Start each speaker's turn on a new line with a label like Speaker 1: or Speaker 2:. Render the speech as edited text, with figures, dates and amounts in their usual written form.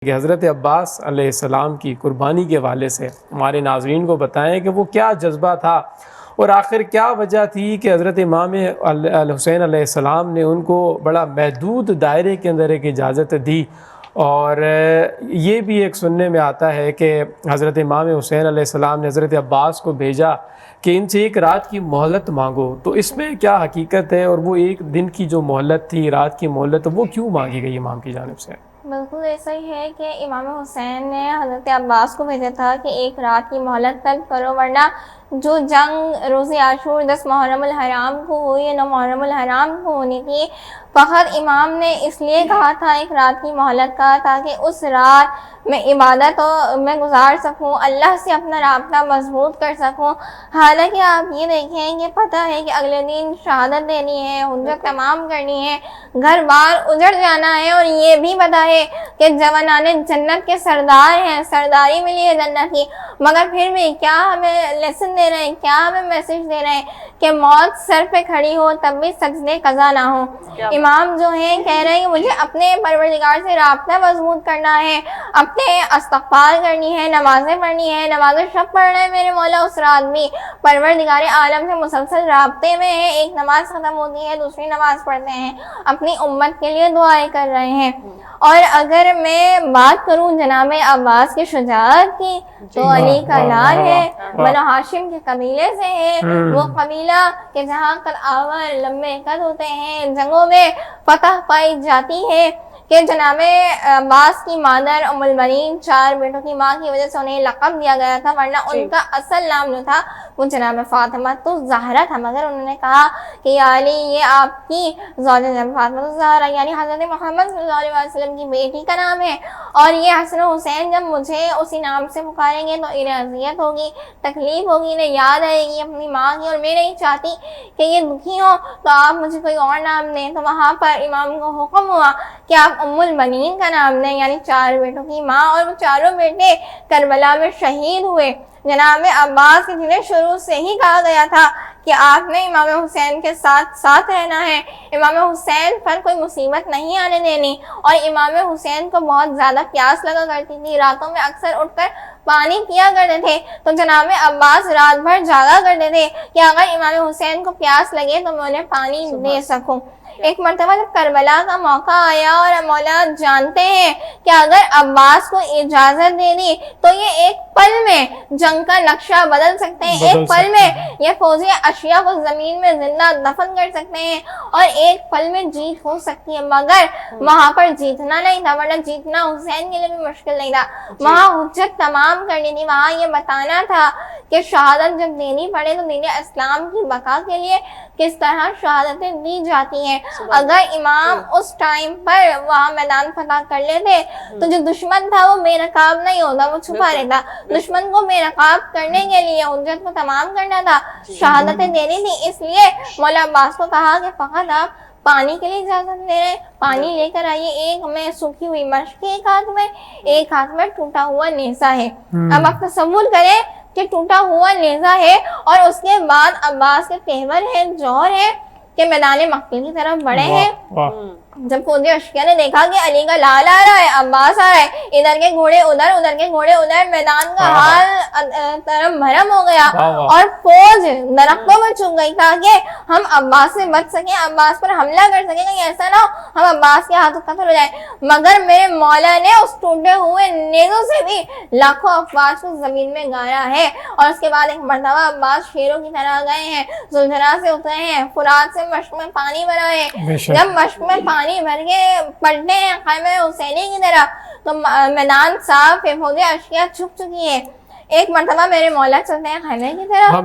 Speaker 1: کہ حضرت عباس علیہ السلام کی قربانی کے حوالے سے ہمارے ناظرین کو بتائیں کہ وہ کیا جذبہ تھا اور آخر کیا وجہ تھی کہ حضرت امام الحسین علیہ السلام نے ان کو بڑا محدود دائرے کے اندر ایک اجازت دی۔ اور یہ بھی ایک سننے میں آتا ہے کہ حضرت امام حسین علیہ السلام نے حضرت عباس کو بھیجا کہ ان سے ایک رات کی مہلت مانگو، تو اس میں کیا حقیقت ہے اور وہ ایک دن کی جو مہلت تھی، رات کی مہلت، وہ کیوں مانگی گئی امام کی جانب سے؟
Speaker 2: بالکل ایسا ہی ہے کہ امام حسین نے حضرت عباس کو بھیجا تھا کہ ایک رات کی مہلت طلب کرو، ورنہ جو جنگ روز عاشور 10 محرم الحرام کو ہوئی ہے، 9 محرم الحرام کو ہونی تھی، فقط امام نے اس لیے کہا تھا ایک رات کی مہلت کا تاکہ اس رات میں عبادت میں گزار سکوں، اللہ سے اپنا رابطہ مضبوط کر سکوں۔ حالانکہ آپ یہ دیکھیں، یہ پتہ ہے کہ اگلے دن شہادت دینی ہے، حجت تمام کرنی ہے، گھر بار اجڑ جانا ہے، اور یہ بھی پتہ ہے کہ جوانان جنت کے سردار ہیں، سرداری ملی ہے جنت کی، مگر پھر بھی کیا ہمیں لیسن دے رہے ہیں، کیا ہمیں میسج دے رہے ہیں کہ موت سر پہ کھڑی ہو تب بھی سجدے قضا نہ ہو۔ امام جو ہیں کہہ رہے ہیں کہ مجھے اپنے پروردگار سے رابطہ مضبوط کرنا ہے، اپنے استغفار کرنی ہے، نمازیں پڑھنی ہے، نماز شب پڑھنا ہے میرے مولا اس رات بھی، پروردگار عالم سے مسلسل رابطے میں ہیں، ایک نماز ختم ہوتی ہے دوسری نماز پڑھتے ہیں، اپنی امت کے لیے دعائیں کر رہے ہیں۔ اور اگر میں بات کروں جناب عباس کی شجاعت کی تو علی کا لال ہے، بنو ہاشم کے قبیلے سے ہے، وہ قبیلہ کہ جہاں قد آور لمبے قد ہوتے ہیں، جنگوں میں فتح پائی جاتی ہے، کہ جناب عباس کی مادر ام البنین 4 بیٹوں کی ماں کی وجہ سے انہیں لقب دیا گیا تھا، ورنہ ان کا اصل نام جو تھا وہ جناب فاطمہ تو زہرا تھا، مگر انہوں نے کہا کہ یا علی یہ آپ کی زوجہ جناب فاطمہ تو زہرا یعنی حضرت محمد صلی اللہ علیہ وسلم کی بیٹی کا نام ہے، اور یہ حسن و حسین جب مجھے اسی نام سے پکاریں گے تو انہیں اذیت ہوگی، تکلیف ہوگی، انہیں یاد آئے گی اپنی ماں کی، اور میں نہیں چاہتی کہ یہ دکھی ہو، تو آپ مجھے کوئی اور نام دیں۔ تو وہاں پر امام کو حکم ہوا کہ آپ ام البنین کا نام دیں، یعنی 4 بیٹوں کی ماں، اور وہ چاروں بیٹے کربلا میں شہید ہوئے۔ جناب عباس کی جنہیں شروع سے ہی کہا گیا تھا کہ آپ نے امام حسین کے ساتھ رہنا ہے، امام حسین پر کوئی مصیبت نہیں آنے دینی، اور امام حسین کو بہت زیادہ پیاس لگا کرتی تھی، راتوں میں اکثر اٹھ کر پانی پیا کرتے تھے، تو جناب عباس رات بھر جاگا کرتے تھے کہ اگر امام حسین کو پیاس لگے تو میں انہیں پانی دے سکوں۔ ایک مرتبہ جب کربلا کا موقع آیا اور مولا جانتے ہیں کہ اگر عباس کو اجازت دے دی تو یہ ایک پل میں جنگ کا نقشہ بدل سکتے ہیں، ایک پل میں یہ فوجی اشیاء کو زمین میں زندہ دفن کر سکتے ہیں، اور ایک پل میں جیت ہو سکتی ہے، مگر وہاں پر جیتنا نہیں تھا، ورنہ جیتنا حسین کے لیے بھی مشکل نہیں تھا، وہاں حجت تمام کرنی تھی، وہاں یہ بتانا تھا کہ شہادت جب دینی پڑے تو دین اسلام کی بقا کے لیے کس طرح شہادتیں دی جاتی ہیں۔ اگر امام اس ٹائم پر وہاں میدان فتح کر لیتے تو جو دشمن تھا وہ بے نقاب نہیں ہوتا، وہ چھپا رہتا، دشمن کو بے نقاب کرنے کے لیے حجت کو تمام کرنا تھا، شہادتیں دینی تھی، اس لیے مولا عباس کو کہا کہ فقط آپ پانی کے لیے اجازت دے رہے ہیں، پانی لے کر آئیے، ایک میں سوکھی ہوئی مشق ایک ہاتھ میں ٹوٹا ہوا نیزہ ہے۔ اب آپ تصور کریں کہ ٹوٹا ہوا نیزہ ہے، اور اس کے بعد عباس کے تیور ہیں، جوہر ہے کہ میدان مقتل کی طرف بڑھے ہیں۔ جب فوجی اشیاء نے دیکھا کہ علی کا لال آ رہا ہے، عباس آ رہا ہے، ادھر کے گھوڑے ادھر، ادھر کے گھوڑے ادھر، میدان کا حال ترم بھرم ہو گیا، اور فوج درختوں میں چھپ گئی تاکہ ہم عباس سے بچ سکیں، عباس پر حملہ کر سکیں، کہیں ایسا نہ ہو ہم عباس کے ہاتھوں قتل ہو جائیں۔ مگر میرے مولا نے اس ٹوٹے ہوئے نیزوں سے بھی لاکھوں افواج کو زمین میں گایا ہے، اور اس کے بعد ایک مرتبہ عباس شیروں کی طرح گئے ہیں، ذوالجلال سے اترے ہیں، فرات سے مشق میں پانی بھرا ہے، جب مشق میں پانی بھر کے پلٹے ہیں خیمہ حسینی کی طرف تو میدان صاف ہے، فوجی اشیاء چھپ چکی ہے۔ ایک مرتبہ میرے مولا چلتے ہیں خیمے کی طرف،